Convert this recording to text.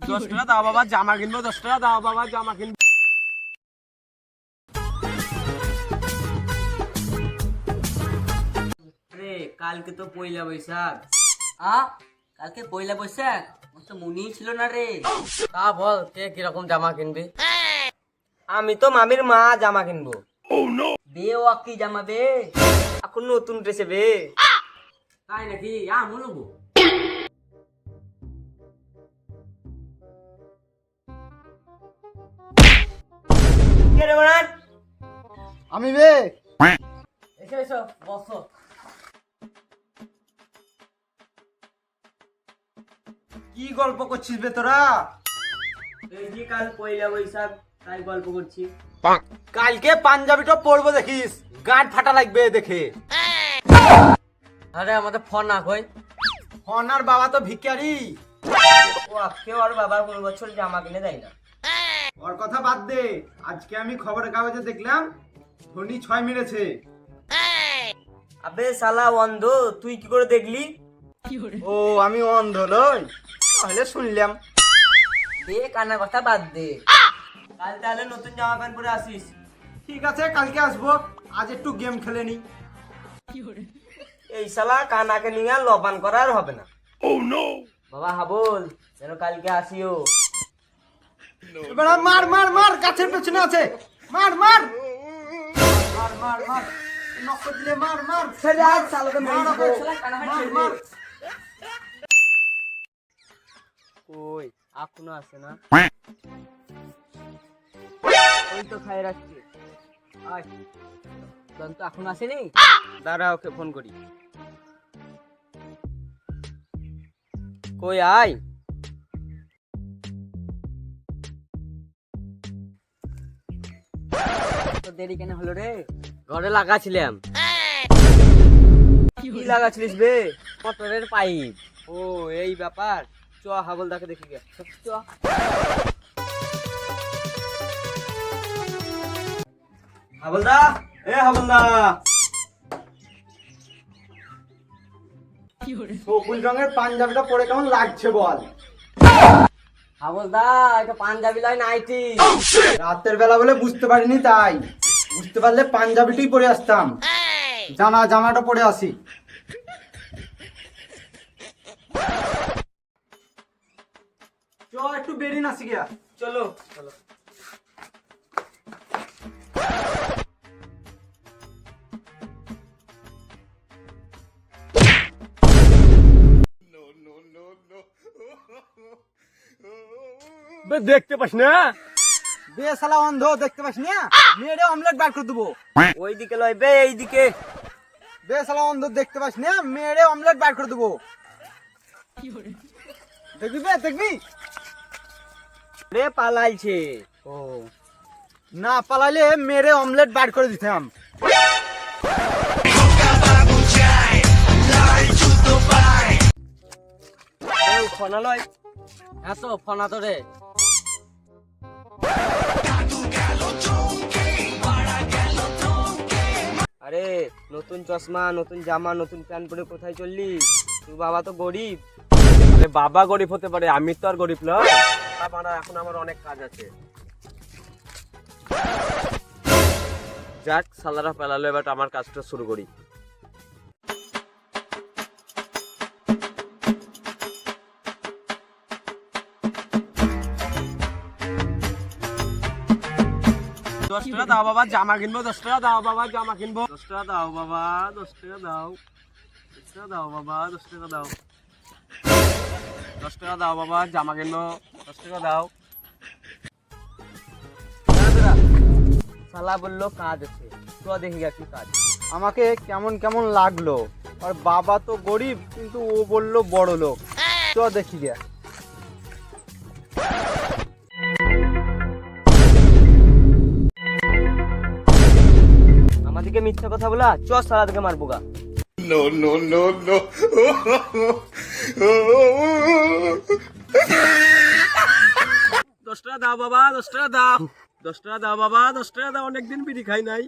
10 টাকা দাও বাবা, জামা কিনবো। 10 টাকা দাও বাবা, জামা কিনবো। রে কালকে তো পয়লা বৈশাখ। কালকে পয়লা বৈশাখ, আমার তো মনেই ছিল না রে। তা বল, কে কিরকম জামা কিনবি? আমি তো মামির মা জামা কিনবো। বে ও কি জামা বে, এখন নতুন ড্রেসে বে। তাই নাকি? আমি নেবো। কে রে বানান? আমি বে এসো এসো, বসো। কি গল্প করছিস বে তোরা? এই যে কাল পয়লা বৈশাখ, তাই গল্প করছি। কালকে পাঞ্জাবিটা পরবো দেখিস, গাঁট ফাটা লাগবে দেখে। আরে আমাদের ফোন না কই। হনার বাবা তো ভিখারি। ও আজকে ওর বাবা কোনো বছর জামা কিনে দেয় না। ওর কথা বাদ দে, আজকে আমি খবরের কাগজে দেখলাম ধোনি 6 মেরেছে। আবে শালা অন্ধ, তুই কি করে দেখলি? ও আমি অন্ধ নই, তাহলে শুনলাম। এ কানা কথা বাদ দে, কাল তাহলে নতুন জামা প্যান্ট পরে আসিস। ঠিক আছে, কালকে আসবো। আজ একটু গেম খেলে নি। এই শালা কানাকে নিয়ে আর লবান করা আর হবে না। বাবা হাবল যেন কালকে আসিও। এবার মার মার মার, গাছের পেছনে আছে। মার মার মার মার মার, নকল দিলে মার মার। ছেড়ে আজ শালাকে মেরে মার, দিবো। শালা কানা ভাই মার, ছেড়ে মার। দে। কই এখনো আসে না? ওই তো খাই রাখছি। আয় দন তো এখন আসেনি। দাঁড়া ওকে ফোন করি। কই আয়। তো দেরি কেন হলো রে? ঘরে লাগাছিলাম। কি লাগাচ্ছিলিস বে? মোটরের পাইপ। ও এই ব্যাপার, চ হাবলদাকে দেখি গে। চ। হাবলদা, এ হাবলদা। সবুজ রঙের পাঞ্জাবিটা পরে কেমন লাগছে বল? হাবলদা এটা পাঞ্জাবি লয়, নাইটি। রাতের বেলা বলে বুঝতে পারিনি, তাই বুঝতে পারলে পাঞ্জাবিটাই পরে আসতাম। জানা জামাটা পরে আসি। চ একটু বেরিয়ে নাসি গিয়া। চলো চলো। দেখতে পাস না? বে শালা অন্ধ, দেখতে পাস না? মেরে অমলেট বার করে দেবো। ওই দিকে লয় বে, এইদিকে। বে শালা অন্ধ, দেখতে পাস না? মেরে অমলেট বার করে দেবো। দেখবি বে, দেখবি? রে পালাইছে। ও না পালাইলে মেরে অমলেট বার করে দিতাম। ফোনা লয়। এত ফোন তো রে। আরে নতুন চশমা, নতুন জামা, নতুন প্যান্ট পরে কোথায় চললি? তোর বাবা তো গরিব। আরে বাবা গরিব হতে পারে, আমি তো আর গরিব নয়। এখন আমার অনেক কাজ আছে। যাক সালারা পেলালো, এবার আমার কাজটা শুরু করি। দশ টাকা দাও বাবা, জামা কিনবো। 10 টাকা দাও বাবা, জামা কিনবো। 10 টাকা দাও বাবা, 10 টাকা দাও। 10 টাকা দাও বাবা, 10 টাকা দাও। 10 টাকা দাও বাবা, জামা কিনবো। 10 টাকা দাও। শালা বললো কাজ আছে, তো দেখি গা কি কাজ। আমাকে কেমন কেমন লাগলো। আর বাবা তো গরিব, কিন্তু ও বললো বড় লোক। চ দেখি গে। আমাদেরকে মিথ্যা কথা বলা, চ শালা থেকে মারবো গা। No, no, no, no. 10 টাকা দাও বাবা, 10 টাকা দাও। 10 টাকা দাও বাবা, 10 টাকা দাও। অনেকদিন বিড়ি খাই নাই।